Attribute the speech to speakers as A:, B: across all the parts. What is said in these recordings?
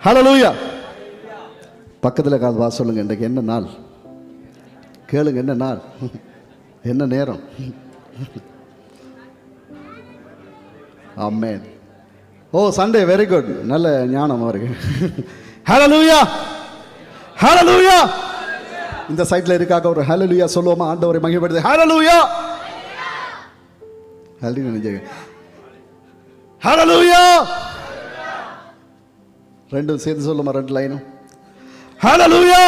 A: ஹல்லேலூயா. பக்கத்தில் காது வா சொல்லுங்க, இன்றைக்கு என்ன நாள் கேளுங்க. என்ன நாள், என்ன நேரம்? ஆமென். ஓ சண்டே, வெரி குட், நல்ல ஞானம் அவருக்கு. ஹல்லேலூயா, ஹல்லேலூயா. இந்த சைட்ல இருக்காக ஒரு ஹல்லேலூயா சொல்லுவோமா? ஆண்டவரை மகிமைப்படுத்து. ஹல்லேலூயா, ஹல்லேலூயா, ஹல்லேலூயா. ரெண்டும் சேர்த்து சொல்லுமா? ரெண்டு லைனும் ஹல்லேலூயா,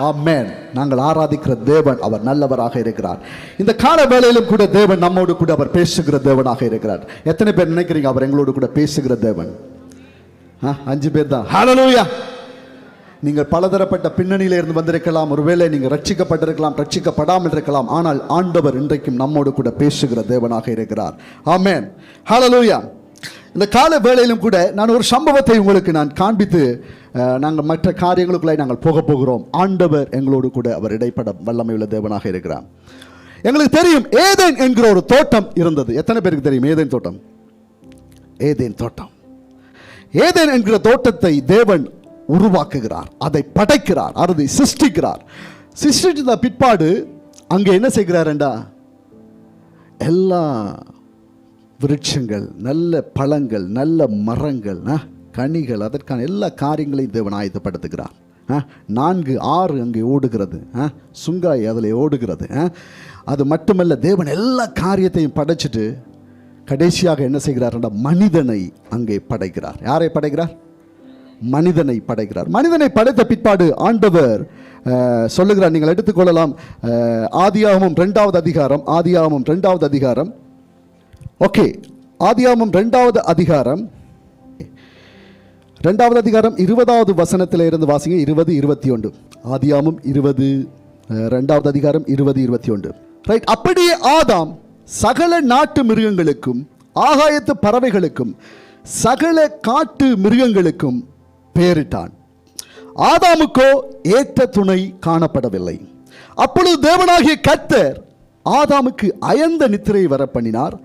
A: ஆமென். நாங்கள் ஆராதிக்கிற தேவன் அவர் நல்லவராக இருக்கிறார். இந்த கால வேளையிலும் கூட தேவன் நம்மோடு கூட அவர் பேசுகிற தேவனாக இருக்கிறார். எத்தனை பேர் நினைக்கிறீங்க அவர் எங்களோடு கூட பேசுகிற தேவன்? 5 பேர் தான். ஹல்லேலூயா. நீங்கள் பலதரப்பட்ட பின்னணியில இருந்து வந்திருக்கலாம். ஒருவேளை நீங்கள் ரட்சிக்கப்பட்டிருக்கலாம், ரட்சிக்கப்படாமல் இருக்கலாம். ஆனால் ஆண்டவர் இன்றைக்கும் நம்மோடு கூட பேசுகிற தேவனாக இருக்கிறார். ஆமென். ஹல்லேலூயா. இந்த கால வேளையிலும் கூட நான் ஒரு சம்பவத்தை உங்களுக்கு நான் காண்பித்து நாங்கள் மற்ற காரியங்களுக்குள்ளே நாங்கள் போகிறோம். ஆண்டவர் எங்களோடு கூட அவர் இடைப்பட வல்லமை உள்ள தேவனாக இருக்கிறார். எங்களுக்கு தெரியும் ஏதேன் என்கிற ஒரு தோட்டம் இருந்தது. எத்தனை பேருக்கு தெரியும் ஏதேன் தோட்டம்? ஏதேன் தோட்டம், ஏதேன் என்கிற தோட்டத்தை தேவன் உருவாக்குகிறார், அதை படைக்கிறார், அதை சிருஷ்டிக்கிறார். சிருஷ்டித்த பிற்பாடு அங்கே என்ன செய்கிறார்டா, எல்லா விருட்சங்கள், நல்ல பழங்கள், நல்ல மரங்கள், கனிகள், அதற்கான எல்லா காரியங்களையும் தேவன் ஆயத்தப்படுத்துகிறார். 4 ஆறு அங்கே ஓடுகிறது, சுங்காய் அதில் ஓடுகிறது. அது மட்டுமல்ல, தேவன் எல்லா காரியத்தையும் படைச்சிட்டு கடைசியாக என்ன செய்கிறார்? மனிதனை அங்கே படைக்கிறார். யாரை படைக்கிறார்? மனிதனை படைக்கிறார். மனிதனை படைத்த பிற்பாடு ஆண்டவர் சொல்லுகிறார், நீங்கள் எடுத்துக்கொள்ளலாம், ஆதியாகமம் 2வது அதிகாரம். ஆதியாகமம் 2வது அதிகாரம். ஓகே, ஆதியாகமம் 2வது அதிகாரம் 20வது வசனத்தில் இருந்து வாசிங்க. 20, 21. ஆதியாகமம் 2வது அதிகாரம் 20, 21. ரைட். அப்படியே ஆதாம் சகல நாட்டு மிருகங்களுக்கும், ஆகாயத்து பறவைகளுக்கும், சகல காட்டு மிருகங்களுக்கும் பெயரிட்டான். ஆதாமுக்கோ ஏற்ற துணை காணப்படவில்லை. அப்பொழுது தேவனாகிய கர்த்தர் ஆதாமுக்கு அயர்ந்த நித்திரை வர பண்ணினார்.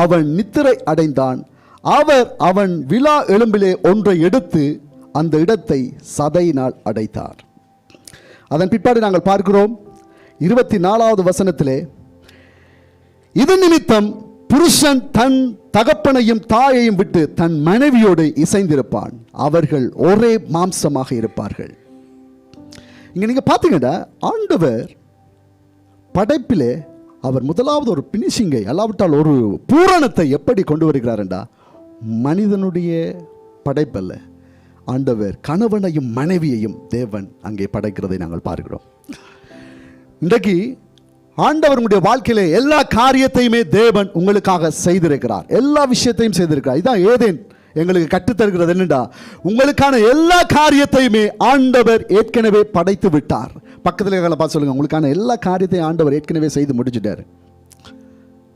A: அவன் நித்திரை அடைந்தான். அவர் அவன் விலா எலும்பிலே ஒன்றை எடுத்து அந்த இடத்தை சதையினால் அடைத்தார். அதன் பிற்பாடு நாங்கள் பார்க்கிறோம் 24வது வசனத்திலே, இது நிமித்தம் புருஷன் தன் தகப்பனையும் தாயையும் விட்டு தன் மனைவியோடு இசைந்திருப்பான், அவர்கள் ஒரே மாம்சமாக இருப்பார்கள். இங்க நீங்க பார்த்தீங்கன்னா ஆண்டவர் படைப்பிலே அவர் முதலாவது ஒரு பினிஷிங்கை, அல்லாவிட்டால் ஒரு பூரணத்தை எப்படி கொண்டு வருகிறார்டா, மனிதனுடைய படைப்பல்ல, ஆண்டவர் கணவனையும் மனைவியையும் தேவன் அங்கே படைக்கிறதை நாங்கள் பார்க்கிறோம். இன்றைக்கு ஆண்டவருடைய வாழ்க்கையிலே எல்லா காரியத்தையுமே தேவன் உங்களுக்காக செய்திருக்கிறார். எல்லா விஷயத்தையும் செய்திருக்கிறார். இதான் ஏதேன் எங்களுக்கு கற்றுத்தருகிறது என்னடா, உங்களுக்கான எல்லா காரியத்தையுமே ஆண்டவர் ஏற்கனவே படைத்து விட்டார். பக்கத்தில் பார்த்து சொல்லுங்க, உங்களுக்கான எல்லா காரியத்தையும் ஆண்டவர் ஏற்கனவே செய்து முடிச்சுட்டார்.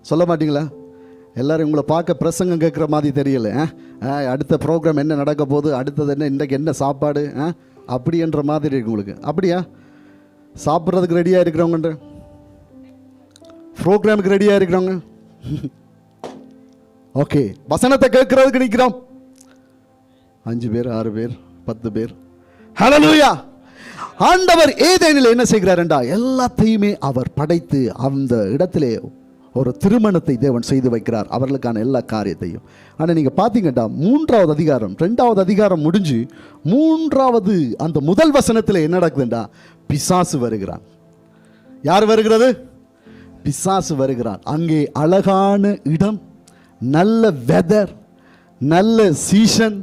A: சொல்ல மாட்டீங்களா? எல்லாரும் உங்களை பார்க்க பிரசங்கம் கேட்குற மாதிரி தெரியல. அடுத்த ப்ரோக்ராம் என்ன நடக்க போகுது, அடுத்தது என்ன, இன்றைக்கு என்ன சாப்பாடு, அப்படின்ற மாதிரி இருக்கு உங்களுக்கு. அப்படியா? சாப்பிட்றதுக்கு ரெடியாக இருக்கிறவங்க, ப்ரோக்ராமுக்கு ரெடியாக இருக்கிறவங்க, ஓகே, வசனத்தை கேட்கறதுக்கு நிற்கிறோம். 5 பேர், 6 பேர், 10 பேர். ஹல்லேலூயா. ஆண்டவர் ஏதேனில் என்ன செய்கிறார்டா, எல்லாத்தையுமே அவர் படைத்து அந்த இடத்திலே ஒரு திருமணத்தை தேவன் செய்து வைக்கிறார், அவர்களுக்கான எல்லா காரியத்தையும். ஆனால் நீங்கள் பார்த்தீங்கன்னா 3வது அதிகாரம் 2வது அதிகாரம் முடிஞ்சு 3வது அந்த முதல் வசனத்தில் என்ன நடக்குதுண்டா, பிசாசு வருகிறான். யார் வருகிறது? பிசாசு வருகிறான். அங்கே அழகான இடம், நல்ல வெதர், நல்ல சீசன்,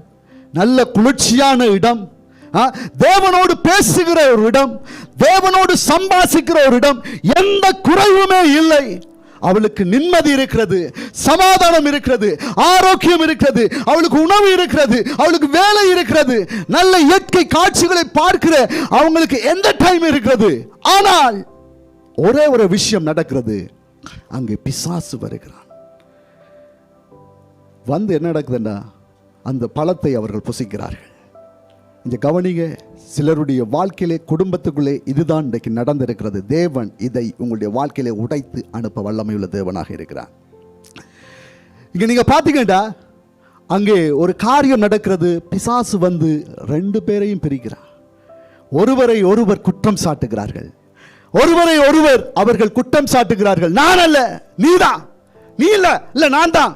A: நல்ல குளிர்ச்சியான இடம், தேவனோடு பேசுகிற ஒரு இடம், தேவனோடு சம்பாஷிக்கிற ஒரு இடம், எந்த குறைவுமே இல்லை. அவளுக்கு நிம்மதி இருக்கிறது, சமாதானம் இருக்கிறது, ஆரோக்கியம் இருக்கிறது, அவளுக்கு உணவு இருக்கிறது, அவளுக்கு வேலை இருக்கிறது, நல்ல இயற்கை காட்சிகளை பார்க்கிற அவங்களுக்கு எந்த டைம் இருக்கிறது. ஆனால் ஒரே ஒரு விஷயம் நடக்கிறது, அங்கே பிசாசு வருகிறான். வந்து என்ன நடக்குதுன்னா, அந்த பழத்தை அவர்கள் புசிக்கிறார்கள். இந்த கவனிங்க, சிலருடைய வாழ்க்கையிலே, குடும்பத்துக்குள்ளே இதுதான் இன்றைக்கு நடந்திருக்கிறது. தேவன் இதை உங்களுடைய வாழ்க்கையிலே உடைத்து அனுப்ப வல்லமையுள்ள தேவனாக இருக்கிறார். இங்க நீங்க பாத்தீங்கன்னா அங்கே ஒரு காரியம் நடக்கிறது. பிசாசு வந்து 2 பேரையும் பிரிக்கிறார். ஒருவரை ஒருவர் குற்றம் சாட்டுகிறார்கள். ஒருவரை ஒருவர் அவர்கள் குற்றம் சாட்டுகிறார்கள். நான் அல்ல, நீதான், நீ இல்ல, இல்ல நான் தான்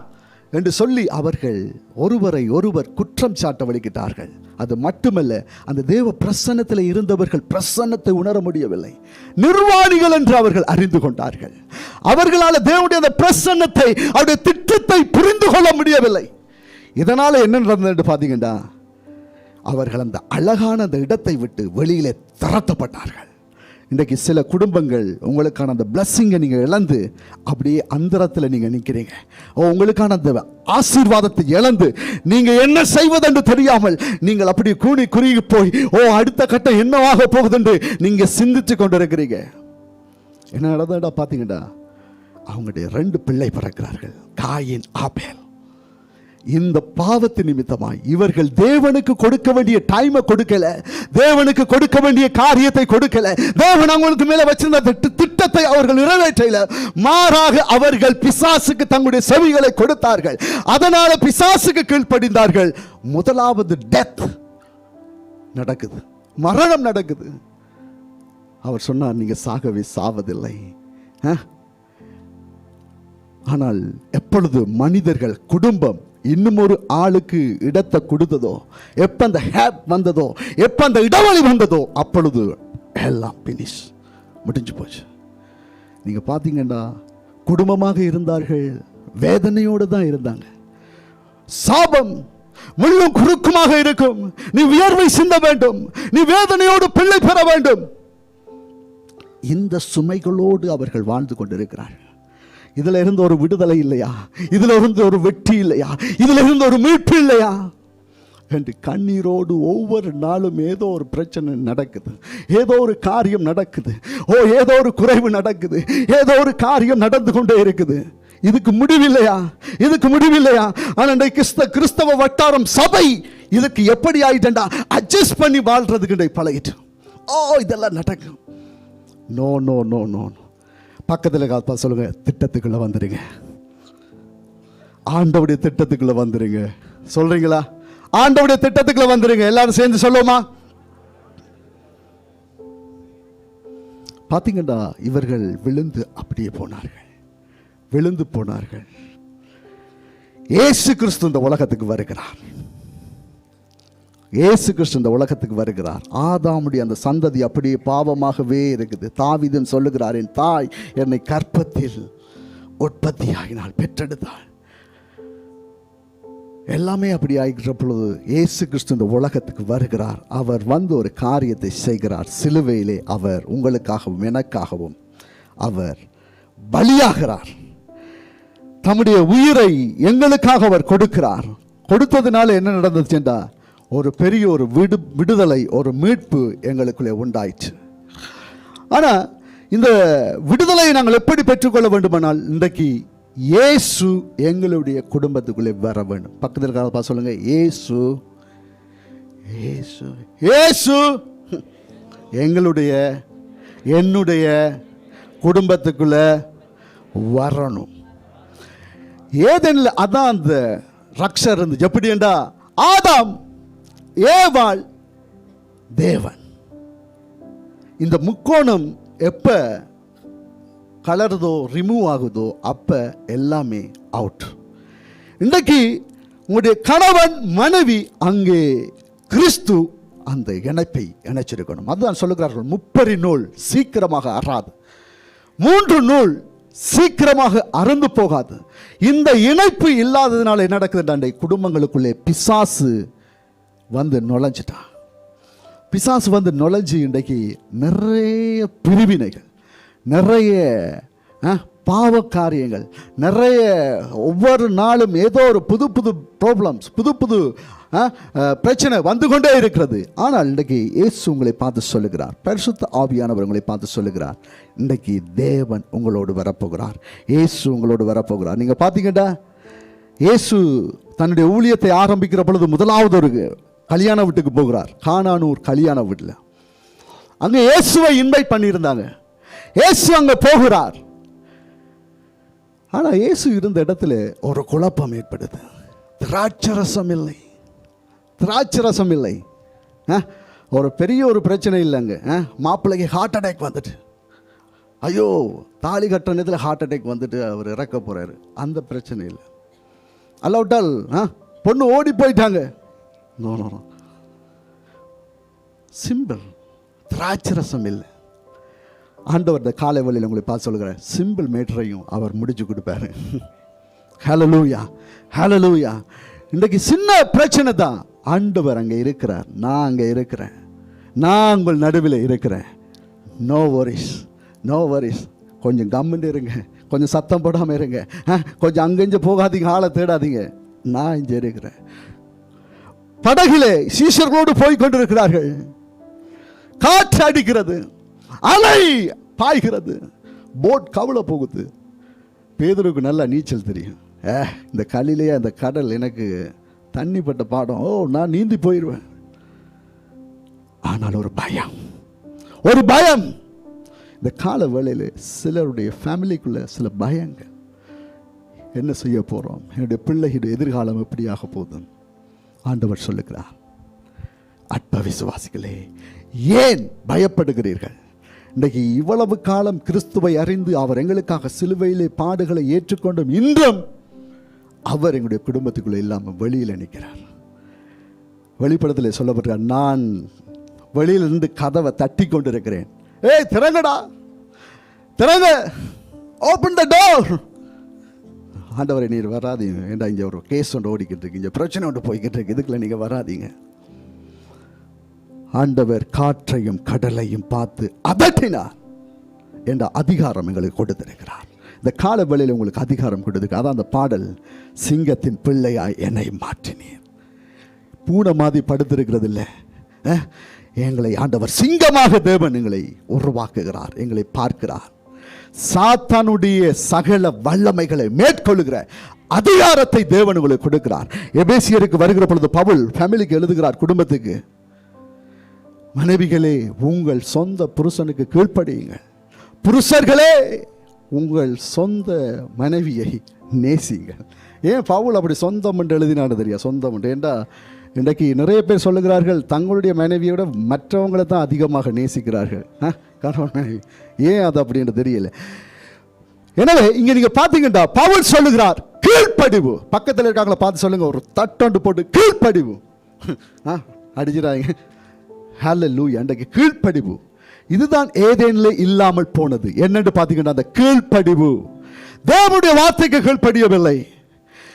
A: என்று சொல்லி அவர்கள் ஒருவரை ஒருவர் குற்றம் சாட்ட வலிக்கிட்டார்கள். அது மட்டுமல்ல, அந்த தேவ பிரசன்னத்தில் இருந்தவர்கள் பிரசன்னத்தை உணர முடியவில்லை. நிர்வாணிகள் என்று அவர்கள் அறிந்து கொண்டார்கள். அவர்களால் தேவனுடைய அந்த பிரசன்னத்தை, அவருடைய திட்டத்தை புரிந்து கொள்ள முடியவில்லை. இதனால என்ன நடந்தது பார்த்தீங்கன்னா, அவர்கள் அந்த அழகான அந்த இடத்தை விட்டு வெளியிலே துரத்தப்பட்டார்கள். இன்றைக்கு சில குடும்பங்கள் உங்களுக்கான அந்த பிளஸ்ஸிங்கை நீங்கள் இழந்து அப்படியே அந்தரத்தில் நீங்கள் நிற்கிறீங்க. உங்களுக்கான அந்த ஆசீர்வாதத்தை இழந்து நீங்கள் என்ன செய்வதென்று தெரியாமல் நீங்கள் அப்படி கூணி குறுகி போய் அடுத்த கட்டம் என்னவாக போகுதுன்னு நீங்கள் சிந்தித்து கொண்டிருக்கிறீங்க. என்ன நடந்தா பார்த்தீங்கன்னா, அவங்களுடைய 2 பிள்ளை பிறக்கிறார்கள், காயின், ஆபேல். இந்த பாவத்து நிமித்தமாய் இவர்கள் தேவனுக்கு கொடுக்க வேண்டிய டைமை கொடுக்கல, தேவனுக்கு கொடுக்க வேண்டிய காரியத்தை கொடுக்கல, தேவன் அவங்களுக்கு மேல வச்சிருந்த திட்டத்தை அவர்கள் நிறைவேற்றல. மாறாக அவர்கள் பிசாசுக்கு தங்களுடைய செவிகளை கொடுத்தார்கள். அதனால பிசாசுக்கு கீழ்ப்படிந்தார்கள். முதலாவது டெத் நடக்குது, மரணம் நடக்குது. அவர் சொன்னார், நீங்க சாகவே சாவதில்லை. ஆனால் எப்பொழுது மனிதர்கள், குடும்பம் இன்னும் ஒரு ஆளுக்கு இடத்தை கொடுத்ததோ, எப்ப அந்த ஹேப் வந்ததோ, எப்ப அந்த இடைவெளி வந்ததோ, அப்பொழுது எல்லாம் பினிஷ், முடிஞ்சு போச்சு. நீங்க பாத்தீங்கன்னா, குடும்பமாக இருந்தார்கள், வேதனையோடு தான் இருந்தாங்க. சாபம் முள்ளும் குறுக்குமாக இருக்கும். நீ வியர்வை சிந்த வேண்டும், நீ வேதனையோடு பிள்ளை பெற வேண்டும். இந்த சுமைகளோடு அவர்கள் வாழ்ந்து கொண்டிருக்கிறார்கள். இதுல இருந்து ஒரு விடுதலை இல்லையா? இதுல இருந்து ஒரு வெற்றி இல்லையா? இதுல இருந்து ஒரு மீட்பு இல்லையா என்று கண்ணீரோடு ஒவ்வொரு நாளும் ஏதோ ஒரு பிரச்சனை நடக்குது, ஏதோ ஒரு காரியம் நடக்குது, ஏதோ ஒரு குறைவு நடக்குது, ஏதோ ஒரு காரியம் நடந்து கொண்டே இருக்குது. இதுக்கு முடிவில்லையா? இதுக்கு முடிவில்லையா? ஆனால் கிறிஸ்தவ வட்டாரம், சபை இதுக்கு எப்படி ஆயிட்டா அட்ஜஸ்ட் பண்ணி வாழ்றதுக்கு பழகிட்டு இதெல்லாம் நடக்கும். No no no no. பக்கத்தில் காப்பா சொல்லுங்க, திட்டத்துக்குள்ள வந்துருங்க, ஆண்டவுடைய திட்டத்துக்குள்ள வந்துருங்க. சொல்றீங்களா? ஆண்டவுடைய திட்டத்துக்குள்ள வந்துருங்க. எல்லாரும் சேர்ந்து சொல்லுவோமா? பாத்தீங்கன்னா, இவர்கள் விழுந்து அப்படியே போனார்கள், விழுந்து போனார்கள். இயேசு கிறிஸ்து இந்த உலகத்துக்கு வருகிறார். இயேசு கிறிஸ்து இந்த உலகத்துக்கு வருகிறார். ஆதாமுடைய அந்த சந்ததி அப்படியே பாவமாகவே இருக்குது. தாவீது சொல்லுகிறார், என் தாய் என்னை கற்பத்தில் உற்பத்தியாகினாள், பெற்றெடுத்தாள். எல்லாமே அப்படி ஆகிற பொழுது இயேசு கிறிஸ்து இந்த உலகத்துக்கு வருகிறார். அவர் வந்து ஒரு காரியத்தை செய்கிறார். சிலுவையிலே அவர் உங்களுக்காகவும் எனக்காகவும் அவர் பலியாகிறார். தம்முடைய உயிரை எங்களுக்காக அவர் கொடுக்கிறார். கொடுத்ததுனால என்ன நடந்தது என்றால், ஒரு பெரிய ஒரு விடுதலை, ஒரு மீட்பு எங்களுக்குள்ளே உண்டாயிற்று. ஆனால் இந்த விடுதலையை நாங்கள் எப்படி பெற்றுக்கொள்ள வேண்டுமானால், இன்றைக்கு இயேசு எங்களுடைய குடும்பத்துக்குள்ளே வர வேண்டும். பக்கத்தில் இருக்க சொல்லுங்க, இயேசு இயேசு இயேசு எங்களுடைய என்னுடைய குடும்பத்துக்குள்ள வரணும். ஏதெனில் அதான் அந்த ரக்ஷர் இருந்துச்சு. எப்படி என்றா, ஆதாம், ஏவாள், தேவன். இந்த முக்கோணம் எப்ப கலருதோ, ரிமூவ் ஆகுதோ, அப்ப எல்லாமே அவுட். இன்றைக்கு உங்களுடைய கணவன் மனைவி, அங்கே கிறிஸ்து அந்த இணைப்பை இணைச்சிருக்கணும். அதுதான் சொல்லுகிறார்கள், 30 நூல் சீக்கிரமாக அறாது, 3 நூல் சீக்கிரமாக அறுந்து போகாது. இந்த இணைப்பு இல்லாததுனால என்ன நடக்குது? குடும்பங்களுக்குள்ளே பிசாசு வந்து நுழைஞ்சிட்டான். பிசாசு வந்து நுழைஞ்சு இன்றைக்கு நிறைய பிரிவினைகள், நிறைய பாவ காரியங்கள், நிறைய ஒவ்வொரு நாளும் ஏதோ ஒரு புது புது ப்ராப்ளம்ஸ், புது புது பிரச்சனை வந்து கொண்டே இருக்கிறது. ஆனால் இன்றைக்கு இயேசு உங்களை பார்த்து சொல்லுகிறார், பரிசுத்த ஆவியானவர் உங்களை பார்த்து சொல்லுகிறார், இன்றைக்கு தேவன் உங்களோடு வரப்போகிறார், இயேசு உங்களோடு வரப்போகிறார். நீங்கள் பார்த்தீங்கன்னா, இயேசு தன்னுடைய ஊழியத்தை ஆரம்பிக்கிற பொழுது முதலாவது ஒரு கல்யாண வீட்டுக்கு போகிறார். கானானூர் கல்யாண வீட்டில் அங்கே இயேசுவை இன்வைட் பண்ணியிருந்தாங்க. இயேசு அங்கே போகிறார். ஆனால் இயேசு இருந்த இடத்துல ஒரு குழப்பம் ஏற்படுது. திராட்சரசம் இல்லை, திராட்சரசம் இல்லை. ஒரு பெரிய ஒரு பிரச்சனை இல்லைங்க. மாப்பிள்ளைக்கு ஹார்ட் அட்டாக் வந்துட்டு, ஐயோ தாலி கட்ட நேரத்தில் ஹார்ட் அட்டாக் வந்துட்டு அவர் இறக்க போகிறாரு, அந்த பிரச்சனை இல்லை. அல்லாவிட்டால் பொண்ணு ஓடி போயிட்டாங்க, நோ நோ நோ, சிம்பிள், திராட்சரசம் இல்லை. ஆண்டவர் இந்த காலை வழியில் உங்களை பார்த்து சொல்கிறார், சிம்பிள் மேட்டரையும் அவர் முடிச்சு கொடுப்பாரு. ஹல்லேலூயா, ஹல்லேலூயா. இன்றைக்கு சின்ன பிரச்சனை தான், ஆண்டவர் அங்கே இருக்கிறார், நான் அங்கே இருக்கிறேன், நான் உங்கள் நடுவில் இருக்கிறேன். No worries, no worries. கொஞ்சம் கம்முன்னு இருங்க, கொஞ்சம் சத்தம் போடாமல் இருங்க, கொஞ்சம் அங்கெஞ்சு போகாதீங்க, ஆளை தேடாதீங்க, நான் இங்கே இருக்கிறேன். படகிலே சீஷர்களோடு போய் கொண்டிருக்கிறார்கள். காற்று அடிக்கிறது, அலை பாய்கிறது, போட் கவல போகுது. பேதுருக்கு நல்லா நீச்சல் தெரியும். இந்த கலிலேயே அந்த கடல் எனக்கு தண்ணிப்பட்ட பாடம், நான் நீந்தி போயிடுவேன். ஆனால் ஒரு பயம், ஒரு பயம். இந்த கால வேளையில் சிலருடைய ஃபேமிலிக்குள்ள சில பயங்கள். என்ன செய்ய போகிறோம், என்னுடைய பிள்ளைகளுடைய எதிர்காலம் எப்படியாக போதும். ஆண்டவர் சொல்லுகிறார், அற்ப விசுவாசிகளே ஏன் பயப்படுகிறீர்கள்? இன்றைக்கு இவ்வளவு காலம் கிறிஸ்துவை அறிந்து அவர் எங்களுக்காக சிலுவையிலே பாடுகளை ஏற்றுக்கொண்டும் இன்றும் அவர் எங்களுடைய குடும்பத்துக்குள்ளே இல்லாமல் வெளியில் நிற்கிறார். வெளிப்படத்தில் சொல்லப்பட்டார், நான் வெளியிலிருந்து கதவை தட்டி கொண்டிருக்கிறேன், ஏய் திறங்கடா, திறங்க, ஓப்பன் த டோர். ஆண்டவரை நீர் வராதீங்க, ஏண்டா இங்கே ஒரு கேஸ் ஒன்று ஓடிக்கிட்டு இருக்கு, இங்கே பிரச்சனை ஒன்று போய்கிட்டு இருக்கு, இதுக்குள்ள நீங்கள் வராதீங்க. ஆண்டவர் காற்றையும் கடலையும் பார்த்து அதட்டினார் என்ற அதிகாரம் எங்களுக்கு கொடுத்திருக்கிறார். இந்த கால வேளையில் உங்களுக்கு அதிகாரம் கொடுத்திருக்கிறார். அதான் அந்த பாடல், சிங்கத்தின் பிள்ளையாய் என்னை மாற்றினீர். பூனை மாதிரி படுத்திருக்கிறது இல்லை, எங்களை ஆண்டவர் சிங்கமாக தேவன் எங்களை உருவாக்குகிறார், எங்களை பார்க்கிறார். சாத்தானுடைய சகல வல்லமைகளை மேற்கொள்ளுகிற அதிகாரத்தை தேவன் உங்களுக்கு கொடுக்கிறார். எபேசியருக்கு வருகிற பொழுது பவுல் ஃபேமிலிக்கு எழுதுகிறார், குடும்பத்துக்கு, மனைவிகளே உங்கள் சொந்த புருஷனுக்கு கீழ்ப்படியுங்கள், புருஷர்களே உங்கள் சொந்த மனைவியை நேசிங்கள். ஏன் பவுல் அப்படி சொந்தம் என்று எழுதினான்னு தெரியா? சொந்தம் என்று ஏண்டா இன்றைக்கு நிறைய பேர் சொல்லுகிறார்கள் தங்களுடைய மனைவியை விட மற்றவங்களை தான் அதிகமாக நேசிக்கிறார்கள். கணவன் மனைவி ஏன் அது அப்படின்னு தெரியல. எனவே இங்க நீங்க பாத்தீங்கன்னா பவுல் சொல்லுகிறார் கீழ்ப்படிவு. பக்கத்தில் இருக்காங்கள பார்த்து சொல்லுங்க, ஒரு தட்டொண்டு போட்டு கீழ்ப்படிவு அடிச்சிடாங்க. ஹல்லேலூயா. அன்றைக்கு கீழ்ப்படிவு இதுதான் ஏதேனிலே இல்லாமல் போனது. என்னென்று பார்த்தீங்கன்னா அந்த கீழ்ப்படிவு. தேவனுடைய வார்த்தைக்கு கீழ்ப்படியவில்லை,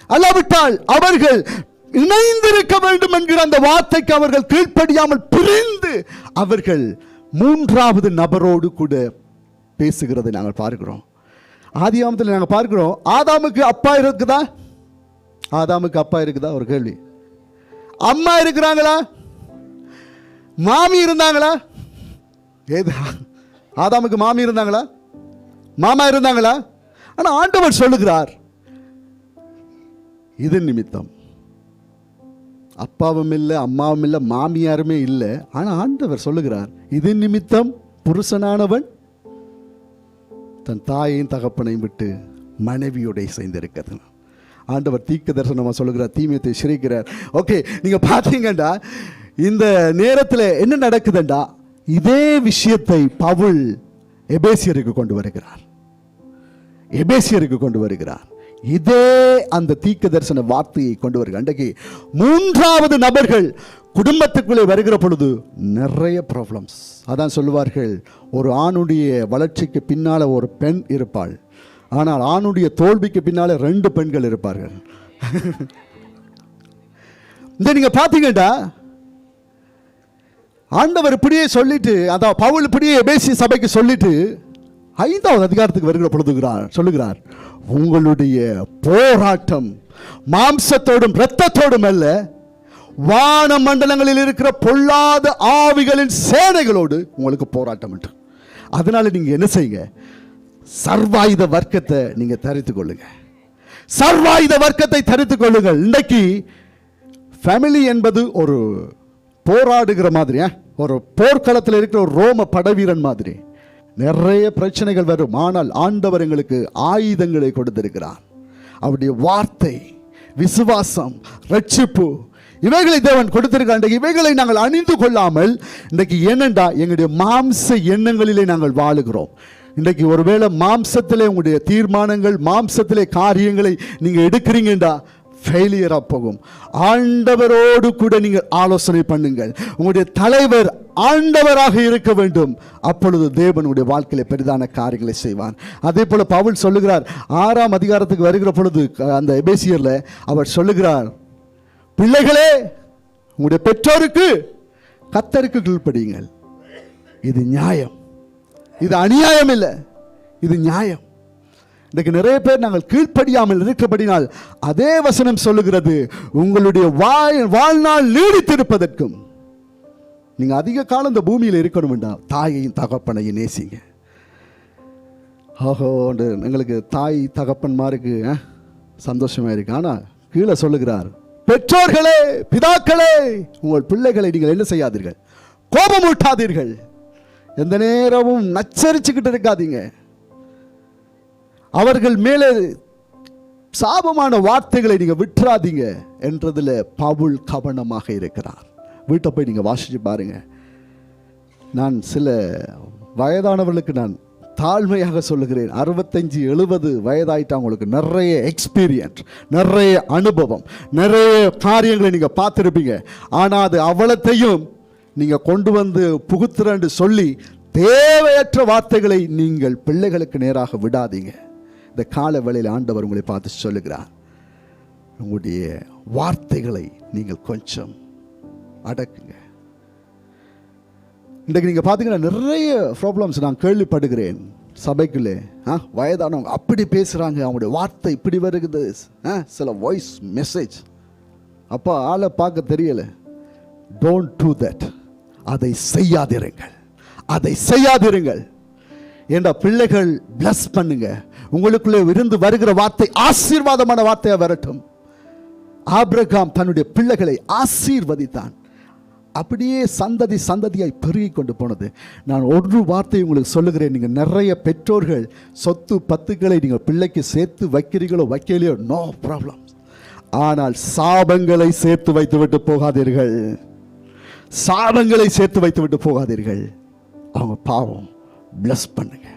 A: அல்லாவிட்டால் அவர்கள் இணைந்திருக்க வேண்டும் என்கிற அந்த வார்த்தைக்கு அவர்கள் கீழ்ப்படியாமல் பிரிந்து அவர்கள் மூன்றாவது நபரோடு கூட பேசுகிறதை நாங்கள் பார்க்கிறோம். ஆதியாகமத்தில் நாங்கள் பார்க்கிறோம், ஆதாமுக்கு அப்பா இருக்குதா? ஆதாமுக்கு அப்பா இருக்குதா? ஒரு கேள்வி. அம்மா இருக்கிறாங்களா? மாமி இருந்தாங்களா? ஏது ஆதாமுக்கு மாமி இருந்தாங்களா? மாமா இருந்தாங்களா? ஆனால் ஆண்டவர் சொல்லுகிறார், இது நிமித்தம் அப்பாவும் இல்லை, அம்மாவும் இல்லை, மாமியாருமே இல்லை. ஆனால் ஆண்டவர் சொல்லுகிறார், இது நிமித்தம் புருஷனானவன் தன் தாயையும் தகப்பனையும் விட்டு மனைவியோட சேர்ந்திருக்கிறது. ஆண்டவர் தீர்க்க தரிசனமாக சொல்லுகிறார், தீமையத்தை சிரிக்கிறார். ஓகே, நீங்க பார்த்தீங்கன்னா இந்த நேரத்தில் என்ன நடக்குதுண்டா, இதே விஷயத்தை பவுல் எபேசியருக்கு கொண்டு வருகிறார். எபேசியருக்கு கொண்டு வருகிறார். இதே அந்த தீர்க்க தரிசன வார்த்தையை கொண்டு வருகிறார். அன்றைக்கு மூன்றாவது நபர்கள் குடும்பத்துக்குள்ளே வருகிற பொழுது நிறைய ப்ராப்ளம்ஸ். அதான் சொல்லுவார்கள், ஒரு ஆணுடைய வளர்ச்சிக்கு பின்னால ஒரு பெண் இருப்பாள், ஆனால் ஆணுடைய தோல்விக்கு பின்னால 2 பெண்கள் இருப்பார்கள். இந்த நீங்க பாத்தீங்கன்னா ஆண்டவர் இப்படியே சொல்லிட்டு, அதான் பவுல் இப்படியே எபேசிய சபைக்கு சொல்லிட்டு 5வது அதிகாரத்துக்கு வருகிற பொழுதுகிறார், சொல்லுகிறார், உங்களுடைய போராட்டம் மாம்சத்தோடும் இரத்தத்தோடும் அல்ல, வான மண்டலங்களில் இருக்கிற பொல்லாத ஆவிகளின் சேனைகளோடு உங்களுக்கு போராட்டம் என்று. அதனால நீங்க என்ன செய்யுங்க, சர்வாயுத வர்க்கத்தை நீங்க தரித்துக் கொள்ளுங்க. சர்வாயுத வர்க்கத்தை தரித்துக் கொள்ளுங்கள். இன்றைக்கு ஃபேமிலி என்பது ஒரு போராடுகிற மாதிரி, ஒரு போர்க்களத்தில் இருக்கிற ஒரு ரோம படைவீரன் மாதிரி நிறைய பிரச்சனைகள் வரும். ஆனால் ஆண்டவர் எங்களுக்கு ஆயுதங்களை கொடுத்திருக்கிறார். அவருடைய வார்த்தை, விசுவாசம், ரட்சிப்பு, இவைகளை தேவன் கொடுத்திருக்க. இவைகளை நாங்கள் அணிந்து கொள்ளாமல் இன்றைக்கு என்னண்டா எங்களுடைய மாம்ச எண்ணங்களிலே நாங்கள் வாழுகிறோம். இன்றைக்கு ஒருவேளை மாம்சத்திலே உங்களுடைய தீர்மானங்கள், மாம்சத்திலே காரியங்களை நீங்கள் எடுக்கிறீங்கடா, ஃபெயிலியராக போகும். ஆண்டவரோடு கூட நீங்கள் ஆலோசனை பண்ணுங்கள். உங்களுடைய தலைவர் ஆண்டவராக இருக்க வேண்டும். அப்பொழுது தேவனுடைய வாழ்க்கையில பெரிதான காரியங்களை செய்வான். அதே போல பவுல் சொல்லுகிறார், 6ஆம் அதிகாரத்துக்கு வருகிற பொழுது அந்த எபேசியர்ல அவர் சொல்லுகிறார், பிள்ளைகளே உங்களுடைய பெற்றோருக்கு கர்த்தருக்கு கீழ்ப்படியுங்கள். இது நியாயம், இது அநியாயம் இல்லை, இது நியாயம். இன்றைக்கு நிறைய பேர் நாங்கள் கீழ்ப்படியாமல் இருக்கிறபடினால் அதே வசனம் சொல்லுகிறது, உங்களுடைய வாழ்நாள் நீடித்திருப்பதற்கும் நீங்க அதிக காலம் இந்த பூமியில் இருக்கணும் என்றால் தாயையும் தகப்பனையும் நேசிங்க. ஆஹோ, எங்களுக்கு தாய் தகப்பன்மாருக்கு சந்தோஷமா இருக்கு. ஆனா கீழே சொல்லுகிறார், பெற்றோர்களே, பிதாக்களே, உங்கள் பிள்ளைகளை நீங்கள் என்ன செய்யாதீர்கள், கோபமூட்டாதீர்கள், எந்த நேரமும் நச்சரிச்சுக்கிட்டு இருக்காதீங்க, அவர்கள் மேலே சாபமான வார்த்தைகளை நீங்க விட்டுறாதீங்க என்றதுல பவுல் கவனமாக இருக்கிறார். வீட்டை போய் நீங்க வாசிச்சு பாருங்க. நான் சில வயதானவர்களுக்கு நான் தாழ்மையாக சொல்லுகிறேன், 65-70 வயதாயிட்டா உங்களுக்கு நிறைய எக்ஸ்பீரியன்ஸ், நிறைய அனுபவம், நிறைய காரியங்களை நீங்க பார்த்துருப்பீங்க. ஆனா அது அவ்வளத்தையும் நீங்க கொண்டு வந்து புகுத்துறன்னு சொல்லி தேவையற்ற வார்த்தைகளை நீங்கள் பிள்ளைகளுக்கு நேராக விடாதீங்க. இந்த கால வேளையில் ஆண்டவர் உங்களை பார்த்து சொல்லுகிறார், உங்களுடைய வார்த்தைகளை நீங்கள் கொஞ்சம் அடக்குங்க. இன்றைக்கு நீங்கள் பார்த்தீங்கன்னா நிறைய ப்ராப்ளம்ஸ் நான் கேள்விப்படுகிறேன் சபைக்குள்ளே. வயதானவங்க அப்படி பேசுகிறாங்க, அவங்களுடைய வார்த்தை இப்படி வருகுது, சில வாய்ஸ் மெசேஜ். அப்போ ஆளை பார்க்க தெரியல. Don't do that. அதை செய்யாதிருங்கள், அதை செய்யாதிருங்கள். ஏண்டா பிள்ளைகள் பிளஸ் பண்ணுங்க. உங்களுக்குள்ளே இருந்து வருகிற வார்த்தை ஆசீர்வாதமான வார்த்தையாக வரட்டும். ஆபிரகாம் தன்னுடைய பிள்ளைகளை ஆசீர்வதித்தான். அப்படியே சந்ததி சந்ததியாய் பெருகி கொண்டு போனது. நான் ஒரு வார்த்தை உங்களுக்கு சொல்லுகிறேன், நீங்கள் நிறைய பெற்றோர்கள் சொத்து பத்துக்களை நீங்கள் பிள்ளைக்கு சேர்த்து வைக்கிறீங்களோ வைக்கலையோ நோ ப்ராப்ளம். ஆனால் சாபங்களை சேர்த்து வைத்து விட்டு போகாதீர்கள், சாபங்களை சேர்த்து வைத்து விட்டு போகாதீர்கள். அவங்க பாவம், பிளஸ் பண்ணுங்க.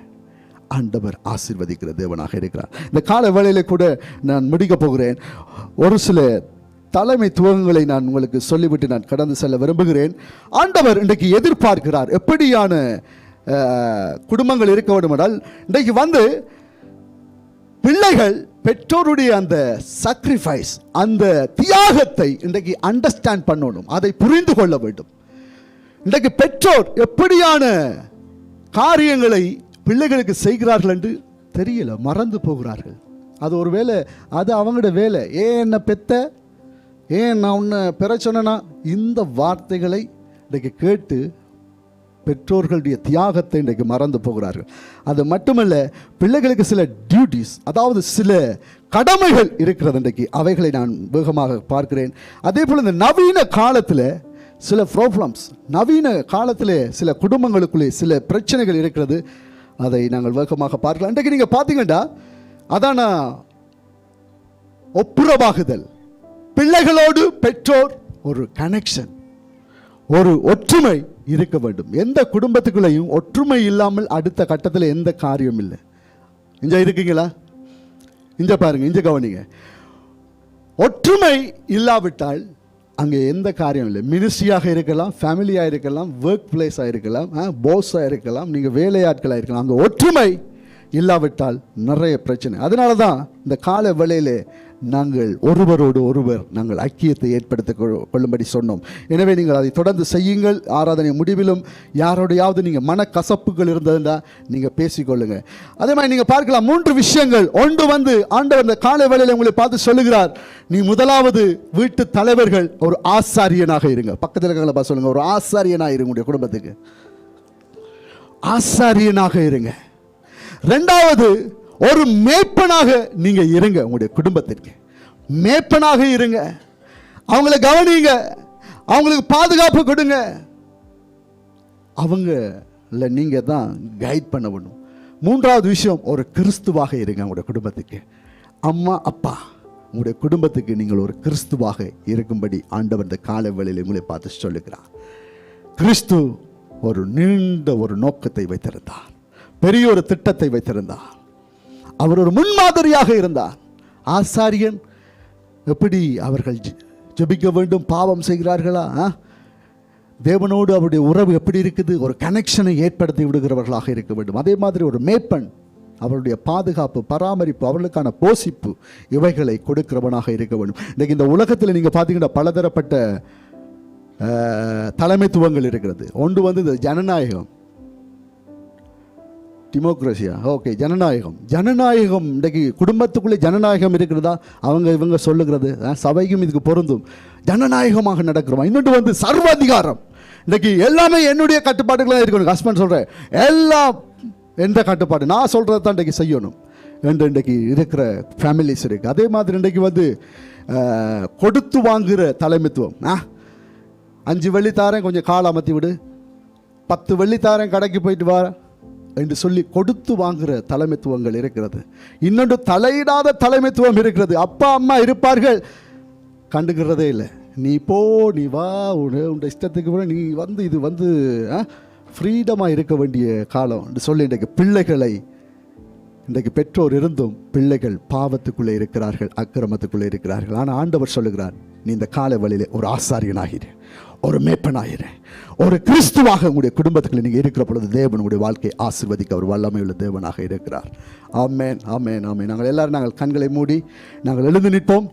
A: ஆண்டவர் ஆசீர்வதிக்கிற தேவனாக இருக்கிறார். இந்த கால வேளையில கூட நான் முடிக்க போகிறேன். ஒரு சில தலைமைத்துவங்களை நான் உங்களுக்கு சொல்லிவிட்டு நான் கடந்து செல்ல விரும்புகிறேன். ஆண்டவர் இன்றைக்கு எதிர்பார்க்கிறார் எப்படியான குடும்பங்கள் இருக்க வேண்டும் என்றால், இன்றைக்கு வந்து பிள்ளைகள் பெற்றோருடைய அந்த சாக்ரிஃபைஸ், அந்த தியாகத்தை இன்றைக்கு அண்டர்ஸ்டாண்ட் பண்ணணும், அதை புரிந்து கொள்ள வேண்டும். இன்றைக்கு பெற்றோர் எப்படியான காரியங்களை பிள்ளைகளுக்கு செய்கிறார்கள் என்று தெரியல, மறந்து போகிறார்கள். அது ஒரு வேலை, அது அவங்களோட வேலை. ஏன் என்ன பெத்த, ஏன் நான் உன்னை பெற சொன்னா, இந்த வார்த்தைகளை இன்றைக்கு கேட்டு பெற்றோர்களுடைய தியாகத்தை இன்றைக்கு மறந்து போகிறார்கள். அது மட்டுமல்ல, பிள்ளைகளுக்கு சில டியூட்டிஸ், அதாவது சில கடமைகள் இருக்கிறது இன்றைக்கு, அவைகளை நான் வேகமாக பார்க்கிறேன். அதே போல் இந்த நவீன காலத்தில் சில ப்ராப்ளம்ஸ், நவீன காலத்தில் சில குடும்பங்களுக்குள்ளே சில பிரச்சனைகள் இருக்கிறது, அதை நாங்கள் வேகமாக பார்க்கலாம். இன்றைக்கு நீங்கள் பார்த்தீங்கன்னா அதான ஒப்புரவாகுதல், பிள்ளைகளோடு பெற்றோர் ஒரு கனெக்ஷன், ஒரு ஒற்றுமை இருக்க வேண்டும். எந்த குடும்பத்துக்குள்ளேயும் ஒற்றுமை இல்லாமல் அடுத்த கட்டத்தில் எந்த காரியம் இல்லை. இங்க இருக்கீங்களா? இங்க பாருங்க, இங்க கவனிங்க. ஒற்றுமை இல்லாவிட்டால் அங்கே எந்த காரியம் இல்லை. மினிஸ்ட்ரியாக இருக்கலாம், ஃபேமிலியாக இருக்கலாம், ஒர்க் பிளேஸாக இருக்கலாம், பாஸாக இருக்கலாம், நீங்கள் வேலையாட்களாக இருக்கலாம். அங்கே ஒற்றுமை இல்லாவிட்டால் நிறைய பிரச்சனை. அதனால தான் இந்த கால வேளையிலே நாங்கள் ஒருவரோடு ஒருவர் நாங்கள் ஐக்கியத்தை ஏற்படுத்த கொள்ளும்படி சொன்னோம். எனவே நீங்கள் அதை தொடர்ந்து செய்யுங்கள். ஆராதனை முடிவிலும் யாரோடையாவது நீங்கள் மனக்கசப்புகள் இருந்ததுன்னா நீங்கள் பேசிக்கொள்ளுங்க. அதே மாதிரி நீங்கள் பார்க்கலாம் 3 விஷயங்கள். ஒன்று வந்து ஆண்டவர் இந்த காலை வேளையில் உங்களை பார்த்து சொல்லுகிறார், நீ முதலாவது வீட்டு தலைவர்கள் ஒரு ஆசாரியனாக இருங்க. பக்கத்தில் இருக்க சொல்லுங்க, ஒரு ஆசாரியனாக இருங்க, உங்களுடைய குடும்பத்துக்கு ஆசாரியனாக இருங்க. 2வது, ஒரு மேய்ப்பனாக நீங்க இருங்க, உங்களுடைய குடும்பத்திற்கு மேய்ப்பனாக இருங்க. அவங்களை கவனிங்க, அவங்களுக்கு பாதுகாப்பு கொடுங்க, அவங்கள நீங்க தான் கைட் பண்ண வேணும். 3வது விஷயம், ஒரு கிறிஸ்துவாக இருங்க உங்களுடைய குடும்பத்துக்கு. அம்மா அப்பா உங்களுடைய குடும்பத்துக்கு நீங்கள் ஒரு கிறிஸ்துவாக இருக்கும்படி ஆண்டவர் இந்த காலை வேளையில் உங்களை பார்த்து சொல்லுகிறார். கிறிஸ்து ஒரு நீண்ட ஒரு நோக்கத்தை வைத்திருந்தார், பெரிய ஒரு திட்டத்தை வைத்திருந்தார். அவர் ஒரு முன்மாதிரியாக இருந்தார். ஆசாரியன் எப்படி அவர்கள் ஜெபிக்க வேண்டும், பாவம் செய்கிறார்களா, தேவனோடு அவருடைய உறவு எப்படி இருக்குது, ஒரு கனெக்ஷனை ஏற்படுத்தி விடுகிறவர்களாக இருக்க வேண்டும். அதே மாதிரி ஒரு மேய்ப்பன் அவருடைய பாதுகாப்பு, பராமரிப்பு, அவர்களுக்கான போஷிப்பு இவைகளை கொடுக்கிறவனாக இருக்க வேண்டும். இன்றைக்கு இந்த உலகத்தில் நீங்கள் பார்த்தீங்கன்னா பலதரப்பட்ட தலைமைத்துவங்கள் இருக்கிறது. ஒன்று வந்து இந்த ஜனநாயகம், டெமோக்ரஸியா, ஓகே, ஜனநாயகம் இன்றைக்கு குடும்பத்துக்குள்ளே ஜனநாயகம் இருக்கிறதா, இவங்க சொல்லுகிறது சபைக்கும் இதுக்கு பொருந்தும், ஜனநாயகமாக நடக்கிறோம். இன்னொன்று வந்து சர்வாதிகாரம். இன்றைக்கு எல்லாமே என்னுடைய கட்டுப்பாடுகளாக இருக்கணும். ஹஸ்பண்ட் சொல்கிறேன் எல்லாம் எந்த கட்டுப்பாடு, நான் சொல்கிறது தான் இன்றைக்கு செய்யணும் என்று இன்றைக்கு இருக்கிற ஃபேமிலிஸ் இருக்குது. அதே மாதிரி இன்றைக்கு வந்து கொடுத்து வாங்குகிற தலைமைத்துவம். 5 வெள்ளி தாரேன், கொஞ்சம் கால் அமர்த்தி விடு, 10 வெள்ளி தாரேன், கடைக்கு போயிட்டு வா என்று சொல்லி கொடுத்து வாங்குகிற தலைமைத்துவங்கள் இருக்கிறது. இன்னொன்று தலையிடாத தலைமைத்துவம் இருக்கிறது. அப்பா அம்மா இருப்பார்கள், கண்டுக்கிறதே இல்லை. நீ போ, நீ வா, உன் இஷ்டத்துக்கு நீ வந்து இது வந்து ஃப்ரீடமாக இருக்க வேண்டிய காலம் என்று சொல்லி இன்றைக்கு பிள்ளைகளை, இன்றைக்கு பெற்றோர் இருந்தும் பிள்ளைகள் பாவத்துக்குள்ளே இருக்கிறார்கள், அக்கிரமத்துக்குள்ளே இருக்கிறார்கள். ஆனால் ஆண்டவர் சொல்லுகிறார், நீ இந்த கால வழியிலே ஒரு ஆசாரியனாகிறேன், ஒரு மேய்ப்பனாகிறேன், ஒரு கிறிஸ்துவாக உங்களுடைய குடும்பத்துக்குள்ளே நீங்கள் இருக்கிற பொழுது தேவன் உங்களுடைய வாழ்க்கையை ஆசீர்வதிக்க ஒரு வல்லமையுள்ள தேவனாக இருக்கிறார். ஆமென், ஆமென், ஆமென். நாங்கள் எல்லாரும் கண்களை மூடி நாங்கள் எழுந்து நிற்போம்.